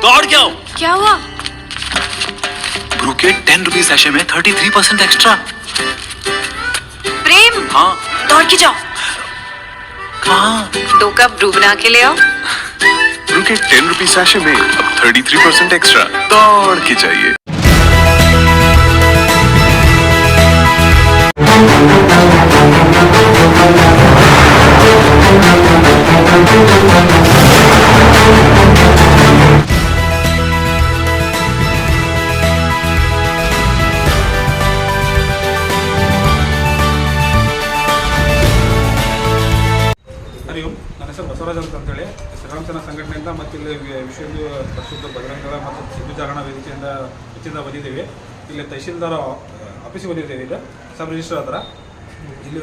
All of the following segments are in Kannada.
दौड़ के आओ। क्या हुआ? ब्रू के 10 रुपीज सैशे में 33% एक्स्ट्रा। प्रेम, हाँ दौड़ के जाओ। कहाँ? 2 कप ब्रू बना के ले आओ। ब्रू के 10 रुपीज सैशे में अब 33% एक्स्ट्रा। दौड़ के चाहिए। ನನ್ನ ಹೆಸರು ಬಸವರಾಜ್ ಅಂತೇಳಿ ಶ್ರೀರಾಮಸೇನಾ ಸಂಘಟನೆಯಿಂದ ಮತ್ತು ಇಲ್ಲಿ ವಿಶ್ವ ಹಿಂದೂ ಪರಿಷತ್ ಬಜರಂಗದಳ ಮತ್ತು ಹಿಂದೂ ಜಾಗರಣ ವೇದಿಕೆಯಿಂದ ಹೆಚ್ಚಿಂದ ಬಂದಿದ್ದೀವಿ. ಇಲ್ಲಿ ತಹಶೀಲ್ದಾರ್ ಆಫೀಸಿಗೆ ಬಂದಿದ್ದೇವೆ. ಈಗ ಸಬ್ ರಿಜಿಸ್ಟರ್ ಹತ್ರ ಇಲ್ಲಿ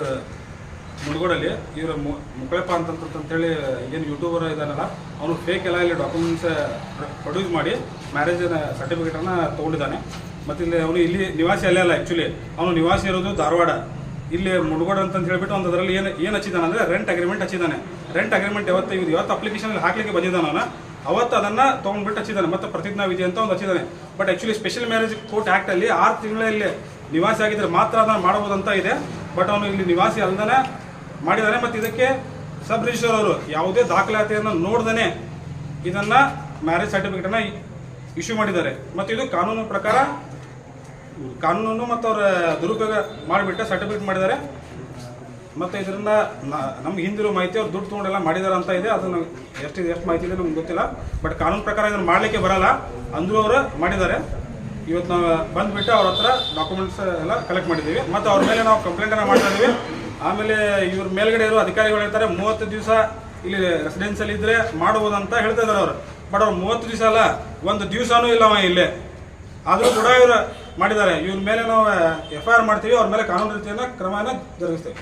ಮುಳುಗೋಡಲ್ಲಿ ಇವರು ಮುಕ್ಕಳಪ್ಪ ಅಂತಂತೇಳಿ ಏನು ಯೂಟ್ಯೂಬರ್ ಇದ್ದಾನಲ್ಲ, ಅವನು ಫೇಕ್ ಎಲ್ಲ ಇಲ್ಲಿ ಡಾಕ್ಯುಮೆಂಟ್ಸ್ ಪ್ರೊಡ್ಯೂಸ್ ಮಾಡಿ ಮ್ಯಾರೇಜಿನ ಸರ್ಟಿಫಿಕೇಟನ್ನು ತೊಗೊಂಡಿದ್ದಾನೆ. ಮತ್ತು ಇಲ್ಲಿ ಇಲ್ಲಿ ನಿವಾಸಿ ಅಲ್ಲೇ ಅಲ್ಲ, ಆ್ಯಕ್ಚುಲಿ ಅವನು ನಿವಾಸಿ ಇರೋದು ಧಾರವಾಡ. ಇಲ್ಲಿ ಮುಳುಗೋಡ ಅಂತ ಹೇಳ್ಬಿಟ್ಟು ಒಂದು ಅದರಲ್ಲಿ ಏನು ಹಚ್ಚಿದ್ದಾನೆ ಅಂದರೆ ರೆಂಟ್ ಅಗ್ರಿಮೆಂಟ್ ಹಚ್ಚಿದ್ದಾನೆ. ರೆಂಟ್ ಅಗ್ರಿಮೆಂಟ್ ಯಾವತ್ತು ಅಪ್ಲಿಕೇಶನ್ ಹಾಕ್ಲಿಕ್ಕೆ ಬಂದಿದ್ದಾನ ಅವತ್ತು ಅದನ್ನು ತೊಗೊಂಡ್ಬಿಟ್ಟು ಹಚ್ಚಿದ್ದಾನೆ. ಮತ್ತು ಪ್ರತಿಜ್ಞಾ ವಿಧಿ ಅಂತ ಒಂದು ಹಚ್ಚಿದ್ದಾನೆ. But actually special marriage court ಆ್ಯಕ್ಟಲ್ಲಿ 6 ತಿಂಗಳಲ್ಲಿ ನಿವಾಸಿ ಆಗಿದ್ದರೆ ಮಾತ್ರ ಅದನ್ನು ಮಾಡಬಹುದಂತ ಇದೆ. ಬಟ್ ಅವನು ಇಲ್ಲಿ ನಿವಾಸಿ ಅಲ್ಲದೇ ಮಾಡಿದ್ದಾನೆ. ಮತ್ತು ಇದಕ್ಕೆ ಸಬ್ ರಿಜಿಸ್ಟರ್ ಅವರು ಯಾವುದೇ ದಾಖಲಾತಿಯನ್ನು ನೋಡ್ದೇ ಇದನ್ನು ಮ್ಯಾರೇಜ್ ಸರ್ಟಿಫಿಕೇಟನ್ನು ಇಶ್ಯೂ ಮಾಡಿದ್ದಾರೆ. ಮತ್ತು ಇದು ಕಾನೂನು ಪ್ರಕಾರ ಕಾನೂನು ಮತ್ತು ಅವರ ದುರುಪಯೋಗ ಮಾಡಿಬಿಟ್ಟು ಸರ್ಟಿಫಿಕೇಟ್ ಮಾಡಿದ್ದಾರೆ. ಮತ್ತು ಇದರಿಂದ ನಮ್ಗೆ ಹಿಂದಿರೋ ಮಾಹಿತಿ ಅವ್ರು ದುಡ್ಡು ತೊಗೊಂಡೆಲ್ಲ ಮಾಡಿದ್ದಾರೆ ಅಂತ ಇದೆ. ಅದನ್ನು ಎಷ್ಟು ಮಾಹಿತಿ ಇದೆ ನಮ್ಗೆ ಗೊತ್ತಿಲ್ಲ. ಬಟ್ ಕಾನೂನು ಪ್ರಕಾರ ಇದನ್ನು ಮಾಡಲಿಕ್ಕೆ ಬರಲ್ಲ ಅಂದರೂ ಅವರು ಮಾಡಿದ್ದಾರೆ. ಇವತ್ತು ನಾವು ಬಂದುಬಿಟ್ಟು ಅವ್ರ ಹತ್ರ ಡಾಕ್ಯುಮೆಂಟ್ಸ್ ಎಲ್ಲ ಕಲೆಕ್ಟ್ ಮಾಡಿದ್ದೀವಿ. ಮತ್ತು ಅವ್ರ ಮೇಲೆ ನಾವು ಕಂಪ್ಲೇಂಟನ್ನು ಮಾಡ್ತಾ ಇದ್ದೀವಿ. ಆಮೇಲೆ ಇವ್ರ ಮೇಲ್ಗಡೆ ಇರೋ ಅಧಿಕಾರಿಗಳು ಹೇಳ್ತಾರೆ 30 ದಿವಸ ಇಲ್ಲಿ ರೆಸಿಡೆನ್ಸಲ್ಲಿ ಇದ್ದರೆ ಮಾಡ್ಬೋದು ಅಂತ ಹೇಳ್ತಾ ಇದ್ದಾರೆ ಅವರು. ಬಟ್ ಅವ್ರು 30 ದಿವಸ ಅಲ್ಲ, ಒಂದು ದಿವಸನೂ ಇಲ್ಲವ ಇಲ್ಲೇ. ಆದರೂ ಕೂಡ ಇವರು ಮಾಡಿದ್ದಾರೆ. ಇವ್ರ ಮೇಲೆ ನಾವು FIR ಮಾಡ್ತೀವಿ. ಅವ್ರ ಮೇಲೆ ಕಾನೂನು ರೀತಿಯನ್ನು ಕ್ರಮವನ್ನು ಜರುಗಿಸ್ತೇವೆ.